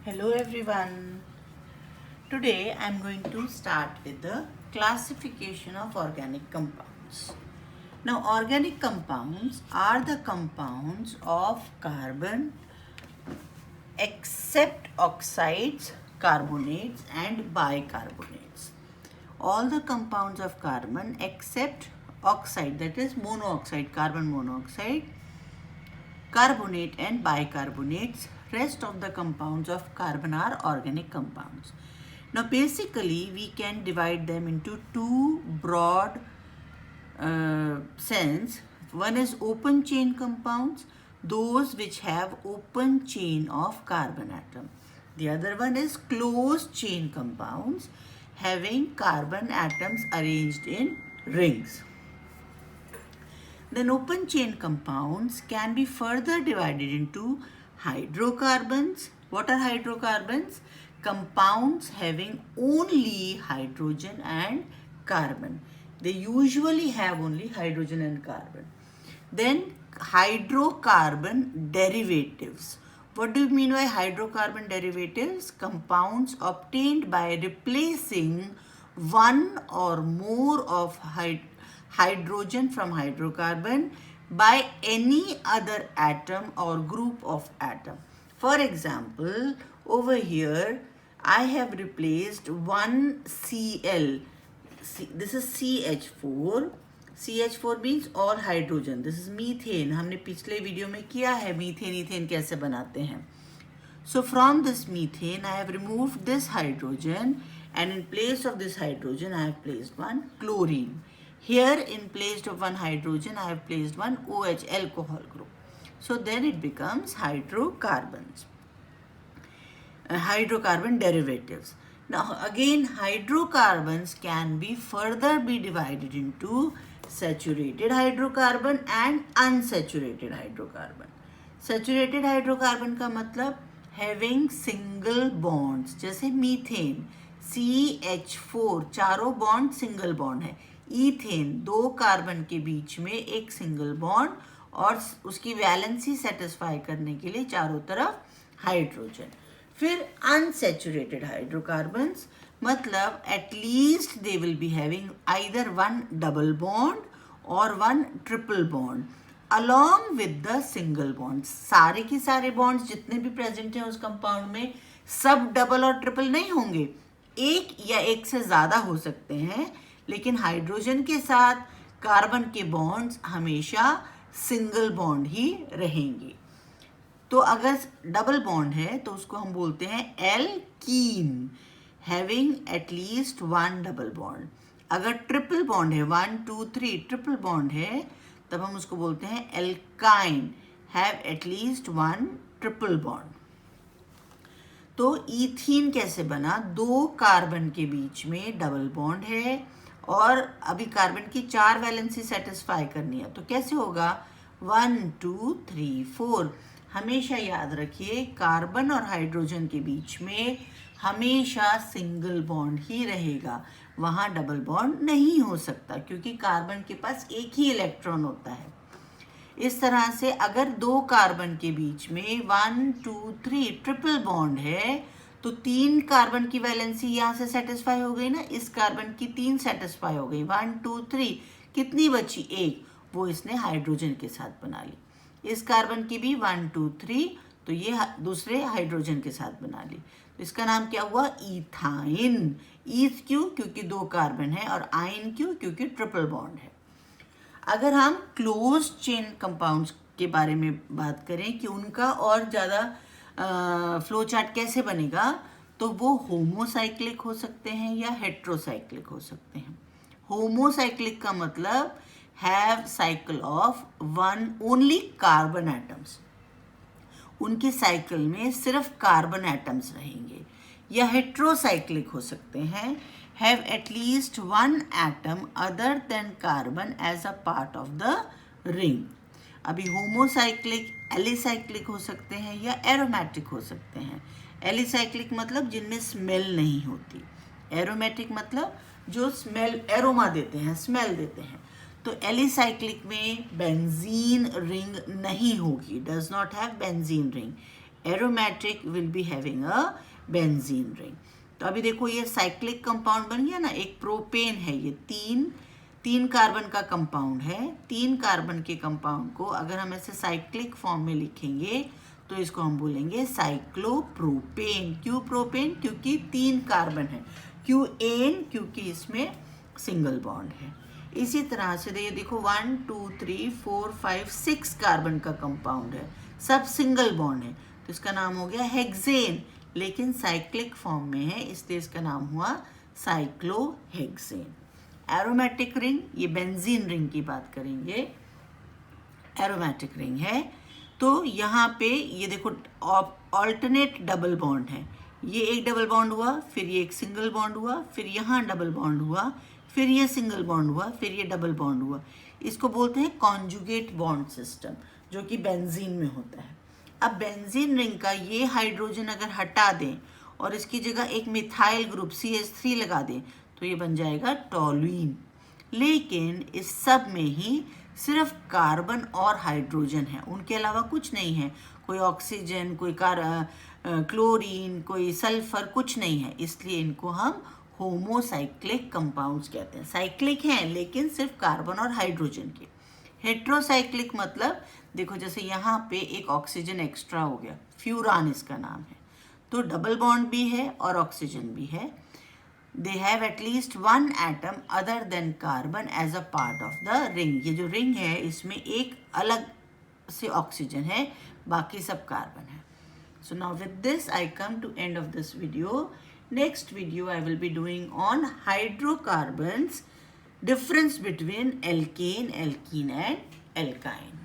Hello everyone. Today I am going to start with the classification of organic compounds. Now organic compounds are the compounds of carbon except oxides, carbonates and bicarbonates. All the compounds of carbon except oxide, that is monoxide, carbon monoxide, carbonate and bicarbonates. Rest of the compounds of carbon are organic compounds. Now basically we can divide them into two broad sense. One is open chain compounds, those which have open chain of carbon atom. The other one is closed chain compounds having carbon atoms arranged in rings. Then open chain compounds can be further divided into hydrocarbons. What are hydrocarbons? Compounds having only hydrogen and carbon. They usually have only hydrogen and carbon. Then hydrocarbon derivatives. What do you mean by hydrocarbon derivatives? Compounds obtained by replacing one or more of hydrogen from hydrocarbon by any other atom or group of atom. For example, over here I have replaced one Cl. This is CH4. CH4 means all hydrogen. This is methane. हमने पिछले video में किया है methane ethane कैसे बनाते हैं. So from this methane I have removed this hydrogen and in place of this hydrogen I have placed one chlorine. Here in place of one hydrogen I have placed one OH alcohol group. So then it becomes hydrocarbons. Hydrocarbon derivatives. Now again hydrocarbons can be further be divided into saturated hydrocarbon and unsaturated hydrocarbon. Saturated hydrocarbon का मतलब having single bonds, जैसे methane CH4 चारों bond single bond है. Ethane दो carbon के बीच में एक single bond और उसकी वैलेंसी सेटिस्फाई करने के लिए चारों तरफ हाइड्रोजन. फिर अनसैचुरेटेड हाइड्रोकार्बन्स मतलब at least they will be having either one double bond और one triple bond along with the single bond. सारे के सारे बॉन्ड्स जितने भी प्रेजेंट हैं उस कंपाउंड में सब डबल और ट्रिपल नहीं होंगे, एक या एक से ज़्यादा हो सकते हैं, लेकिन हाइड्रोजन के साथ कार्बन के बॉन्ड्स हमेशा सिंगल बॉन्ड ही रहेंगे. तो अगर डबल बॉन्ड है तो उसको हम बोलते हैं alkene having at least one double bond. अगर ट्रिपल बॉन्ड है 1 2 3 ट्रिपल बॉन्ड है तब हम उसको बोलते हैं alkyne have at least one triple bond. तो ईथीन कैसे बना? दो कार्बन के बीच में डबल बॉन्ड है और अभी कार्बन की 4 वैलेंसी सेटिस्फाई करनी है, तो कैसे होगा? 1 2 3 4. हमेशा याद रखिए कार्बन और हाइड्रोजन के बीच में हमेशा सिंगल बॉन्ड ही रहेगा, वहाँ डबल बॉन्ड नहीं हो सकता क्योंकि कार्बन के पास एक ही इलेक्ट्रॉन होता है. इस तरह से अगर दो कार्बन के बीच में 1 2 3 ट्रिपल बॉन्ड है तो 3 कार्बन की वैलेंसी यहाँ से सेटिस्फाई हो गई ना, इस कार्बन की 3 सेटिस्फाई हो गई, 1 2 3. कितनी बची? 1. वो इसने हाइड्रोजन के साथ बना ली. इस कार्बन की भी 1 2 3, तो ये दूसरे हाइड्रोजन के साथ बना ली. तो इसका नाम क्या हुआ? इथाइन. ईथ क्यों? क्योंकि दो कार्बन है, और आइन क्यों? क्योंकि ट्रिपल बॉन्ड है. अगर हम क्लोज चेन कंपाउंड्स के बारे में बात करें कि उनका और ज़्यादा फ्लो चार्ट कैसे बनेगा, तो वो होमोसाइक्लिक हो सकते हैं या हेट्रोसाइक्लिक हो सकते हैं. होमोसाइक्लिक का मतलब have cycle of one only carbon atoms, उनके साइकिल में सिर्फ कार्बन एटम्स रहेंगे. या हेट्रोसाइक्लिक हो सकते हैं, have at least one atom other than carbon as a part of the ring. अभी होमोसाइक्लिक एलिसाइक्लिक हो सकते हैं या एरोमेटिक हो सकते हैं. एलिसाइक्लिक मतलब जिनमें स्मेल नहीं होती, एरोमेटिक मतलब जो स्मेल एरोमा देते हैं, स्मेल देते हैं. तो एलिसाइक्लिक में बेंजीन रिंग नहीं होगी, does not have benzene ring. Aromatic will be having a benzene ring. तो अभी देखो ये साइक्लिक कंपाउंड बन गया ना, एक प्रोपेन है, ये तीन कार्बन का कंपाउंड है। 3 कार्बन के कंपाउंड को अगर हम ऐसे साइक्लिक फॉर्म में लिखेंगे तो इसको हम बोलेंगे साइक्लोप्रोपेन। क्यों प्रोपेन? क्योंकि 3 कार्बन है। क्यों एन? क्योंकि इसमें सिंगल बॉन्ड है। इसी तरह से ये देखो 1 2 3 4 5 6 कार्बन का कंपाउंड है, सब सिंगल बॉन्ड है, तो इसका नाम हो गया हेक्सेन, लेकिन साइक्लिक फॉर्म में है इसलिए इसका नाम हुआ साइक्लोहेक्सेन। एरोमेटिक रिंग, ये बेंजीन रिंग की बात करेंगे, एरोमेटिक रिंग है। तो यहाँ पे ये देखो ऑल्टरनेट डबल बॉन्ड है, ये एक डबल बॉन्ड हुआ, फिर ये एक सिंगल बॉन्ड हुआ, फिर यहाँ डबल बॉन्ड हुआ, फिर ये सिंगल बॉन्ड हुआ, फिर ये डबल बॉन्ड हुआ। इसको बोलते हैं कॉन्जुगेट बॉन्ड सिस्टम, जो कि बेंजीन में होता है। अब बेंजीन रिंग का ये हाइड्रोजन अगर हटा दें और इसकी जगह एक मिथाइल ग्रुप CH3 लगा दें तो ये बन जाएगा टॉल्यूइन। लेकिन इस सब में ही सिर्फ कार्बन और हाइड्रोजन है, उनके अलावा कुछ नहीं है, कोई ऑक्सीजन, कोई क्लोरीन, कोई सल्फर, कुछ नहीं है, इसलिए इनको हम होमोसाइक्लिक कंपाउंड्स कहते हैं। साइक्लिक हैं लेकिन सिर्फ कार्बन और हाइड्रोजन के। हेट्रोसाइक्लिक मतलब देखो जैसे यहाँ पे एक ऑक्सीजन एक्स्ट्रा हो गया, फ्यूरान इसका नाम है, तो डबल बॉन्ड भी है और ऑक्सीजन भी है। They have at least 1 atom other than carbon as a part of the ring. ये जो रिंग है इसमें एक अलग से ऑक्सीजन है, बाकी सब कार्बन है। So now with this I come to end of this video. Next video I will be doing on hydrocarbons, difference between alkane, alkene and alkyne.